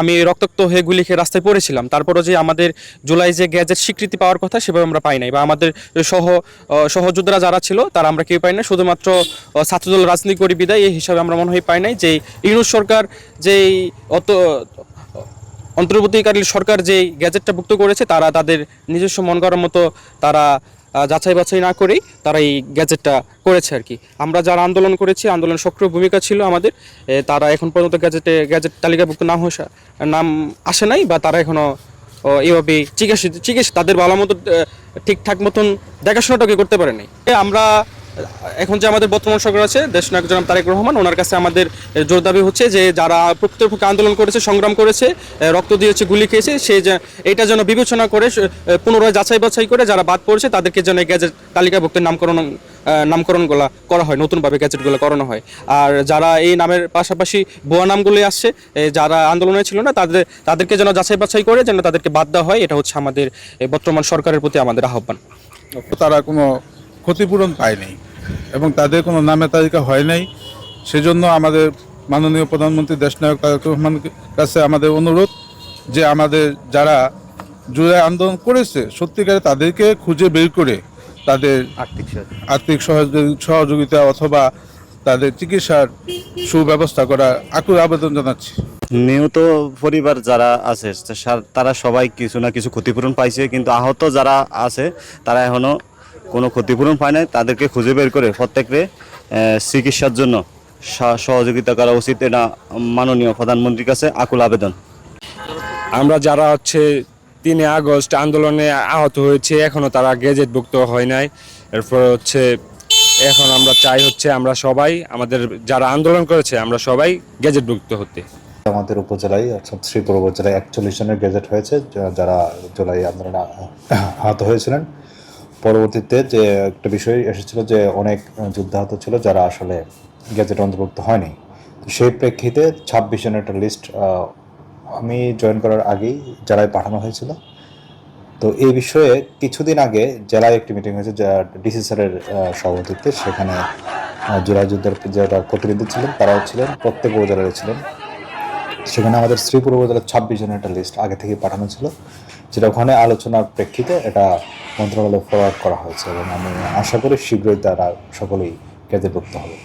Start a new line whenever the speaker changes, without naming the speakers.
আমি রক্তাক্ত হয়ে গুলি খেয়ে রাস্তায় পড়েছিলাম, তারপরও যে আমাদের জুলাই যে গ্যাজেট স্বীকৃতি পাওয়ার কথা সেভাবে আমরা পাই নাই, বা আমাদের সহযোদ্ধারা যারা ছিল তারা আমরা কেউ পাই না, শুধুমাত্র ছাত্রদল রাজনীতি করি বিদায় এই হিসাবে আমরা মনে হয় পাই নাই। যে ইউনূস সরকার যেই অন্তর্বর্তীকালীন সরকার যেই গ্যাজেটটা ভুক্ত করেছে তারা তাদের নিজস্ব মন করার মতো তারা যাচাই বাছাই না করেই তারা এই গ্যাজেটটা করেছে আর কি। আমরা যারা আন্দোলন করেছি, আন্দোলন সক্রিয় ভূমিকা ছিল আমাদের, তারা এখন পর্যন্ত গ্যাজেট তালিকাভুক্ত নাম আসে নাই, বা তারা এখনও এইভাবে চিকিৎসা তাদের ভালো মতো ঠিকঠাক মতন দেখাশোনাটাকে করতে পারে নাই। আমরা এখন যে আমাদের বর্তমান সরকার আছে দেশনায়ক জনাব তারেক রহমান, ওনার কাছে আমাদের জোর দাবি হচ্ছে যে যারা প্রকৃতপক্ষে আন্দোলন করেছে, সংগ্রাম করেছে, রক্ত দিয়েছে, গুলি খেয়েছে, সে এইটা যেন বিবেচনা করে পুনরায় যাচাই বাছাই করে যারা বাদ পড়েছে তাদেরকে যেন এই গ্যাজেট তালিকাভুক্ত নামকরণগুলো করা হয়, নতুনভাবে গ্যাজেটগুলো করানো হয়। আর যারা এই নামের পাশাপাশি ভুয়া নামগুলি আসছে, যারা আন্দোলনে ছিল না তাদেরকে যেন যাচাই বাছাই করে যেন তাদেরকে বাদ দেওয়া হয়, এটা হচ্ছে আমাদের বর্তমান সরকারের প্রতি আমাদের আহ্বান।
তারা কোনো ক্ষতিপূরণ পায়নি এবং তাদের কোনো নামে তালিকা হয় নাই। সেজন্য আমাদের মাননীয় প্রধানমন্ত্রী দেশনায়ক তারেক রহমানের কাছে আমাদের অনুরোধ যে আমাদের যারা জুলাই আন্দোলন করেছে সত্যিকারে তাদেরকে খুঁজে বের করে তাদের আর্থিক সহযোগিতা অথবা তাদের চিকিৎসার সুব্যবস্থা করা আকুল আবেদন জানাচ্ছি।
নিহত পরিবার যারা আছে তারা সবাই কিছু না কিছু ক্ষতিপূরণ পাইছে, কিন্তু আহত যারা আছে তারা এখনো কোনো ক্ষতিপূরণ পায় নাই। তাদেরকে খুঁজে বের করে প্রত্যেককে চিকিৎসার জন্য সহযোগিতা করা উচিত, এটা মাননীয় প্রধানমন্ত্রীর কাছে আকুল আবেদন।
আমরা যারা 3 আগস্ট আন্দোলনে আহত হয়েছে এখনো তারা গেজেটভুক্ত হয় নাই। এরপর এখন আমরা চাই আমরা সবাই আমাদের যারা আন্দোলন করেছে আমরা সবাই গেজেটভুক্ত হতে।
আমাদের উপজেলায় অর্থাৎ শ্রীপুর উপজেলায় 41 জনের গেজেট হয়েছে যারা জুলাই আন্দোলনে আহত হয়েছিলেন। পরবর্তীতে যে একটা বিষয় এসেছিল যে অনেক যুদ্ধাহত ছিল যারা আসলে গেজেট অন্তর্ভুক্ত হয়নি। তো সেই প্রেক্ষিতে 26 জনের একটা লিস্ট আমি জয়েন করার আগেই জেলায় পাঠানো হয়েছিল। তো এই বিষয়ে কিছুদিন আগে জেলায় একটি মিটিং হয়েছে যা ডিসি স্যারের সভাপতিত্বে। সেখানে জুলাই যুদ্ধের যারা প্রতিনিধি ছিলেন তারাও ছিলেন, প্রত্যেক উপজেলায় ছিলেন। সেখানে আমাদের শ্রীপুর উপজেলার 26 জনের একটা লিস্ট আগে থেকে পাঠানো ছিল, যেটা ওখানে আলোচনার প্রেক্ষিতে এটা মন্ত্রণালয়ে ফরওয়ার্ড করা হয়েছে এবং আমি আশা করি শীঘ্রই তারা সকলেই গেজেটভুক্ত হবে।